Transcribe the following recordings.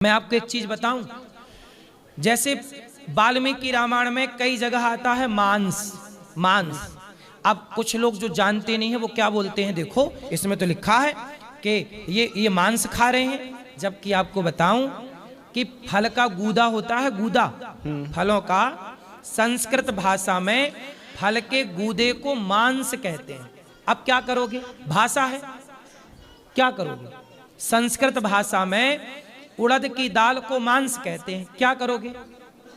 मैं आपको एक चीज बताऊं, जैसे वाल्मीकि रामायण में कई जगह आता है मांस मांस। अब कुछ लोग जो जानते नहीं है वो क्या बोलते हैं, देखो इसमें तो लिखा है कि ये मांस खा रहे हैं, जबकि आपको बताऊं कि फल का गूदा होता है, गूदा फलों का संस्कृत भाषा में फल के गूदे को मांस कहते हैं। अब क्या करोगे, भाषा है, क्या करोगे? संस्कृत भाषा में उड़द की दाल को मांस कहते हैं, क्या करोगे?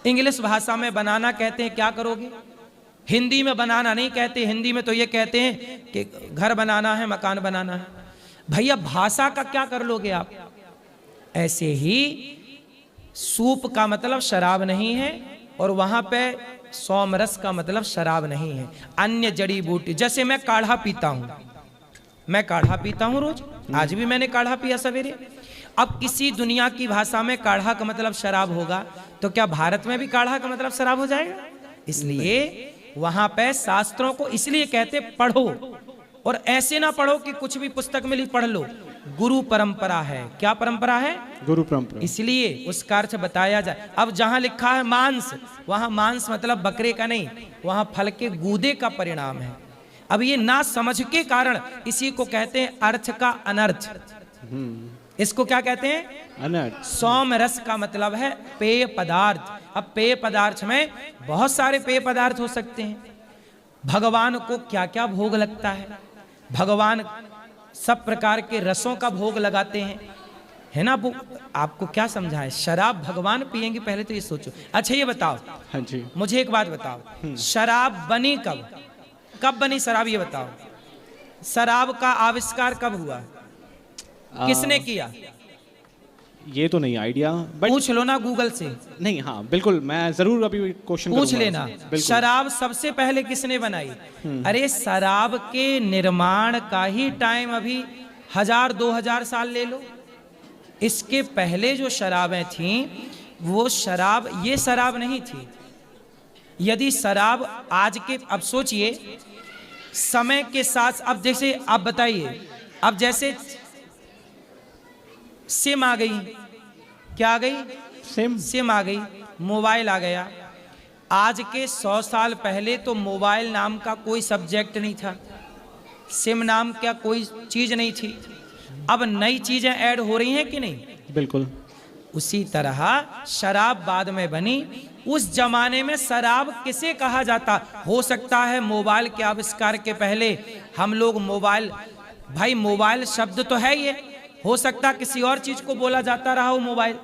इंग्लिश भाषा में बनाना कहते हैं, क्या करोगे? हिंदी में बनाना नहीं कहते, हिंदी में तो ये कहते हैं कि घर बनाना है, मकान बनाना है। भैया भाषा का क्या कर लोगे आप? ऐसे ही सूप का मतलब शराब नहीं है और वहां पे सोमरस का मतलब शराब नहीं है। अन्य जड़ी बूटी, जैसे मैं काढ़ा पीता हूं, मैं काढ़ा पीता हूं रोज, आज भी मैंने काढ़ा पिया सवेरे। अब किसी दुनिया की भाषा में काढ़ा का मतलब शराब होगा, तो क्या भारत में भी काढ़ा का मतलब शराब हो जाएगा? इसलिए वहां पे शास्त्रों को इसलिए कहते पढ़ो, और ऐसे ना पढ़ो कि कुछ भी पुस्तक मिली पढ़ लो। गुरु परंपरा है, क्या परंपरा है? गुरु परंपरा। इसलिए उसका अर्थ बताया जाए। अब जहां लिखा है मांस, वहां मांस मतलब बकरे का नहीं, वहां फल के गूदे का परिणाम है। अब ये ना समझ के कारण इसी को कहते हैं अर्थ का अनर्थ। इसको क्या कहते हैं? अनर्थ। सोम रस का मतलब है पेय पदार्थ। अब पेय पदार्थ में बहुत सारे पेय पदार्थ हो सकते हैं। भगवान को क्या क्या भोग लगता है, भगवान सब प्रकार के रसों का भोग लगाते हैं, है ना? वो आपको क्या समझाए, शराब भगवान पिएंगे, पहले तो ये सोचो। अच्छा ये बताओ, हाँ जी, मुझे एक बात बताओ, शराब बनी कब, कब बनी शराब, ये बताओ। शराब का आविष्कार कब हुआ, किसने किया? ये तो नहीं आइडिया, बट पूछ लो ना गूगल से। नहीं, हाँ बिल्कुल, मैं जरूर अभी क्वेश्चन पूछ लेना। शराब सबसे पहले किसने बनाई? अरे शराब के निर्माण का ही टाइम अभी 1000-2000 साल ले लो। इसके पहले जो शराबें थीं वो शराब, ये शराब नहीं थी। यदि शराब आज के, अब सोचिए समय के साथ, अब जैसे आप बताइए, अब जैसे सिम आ गई, क्या आ गई? सिम आ गई, मोबाइल आ गया। आज के 100 साल पहले तो मोबाइल नाम का कोई सब्जेक्ट नहीं था, सिम नाम क्या कोई चीज नहीं थी। अब नई चीजें ऐड हो रही हैं कि नहीं? बिल्कुल। उसी तरह शराब बाद में बनी। उस जमाने में शराब किसे कहा जाता? हो सकता है मोबाइल के आविष्कार के पहले हम लोग मोबाइल, भाई मोबाइल शब्द तो है ये, हो सकता किसी और चीज को बोला जाता रहा हो मोबाइल।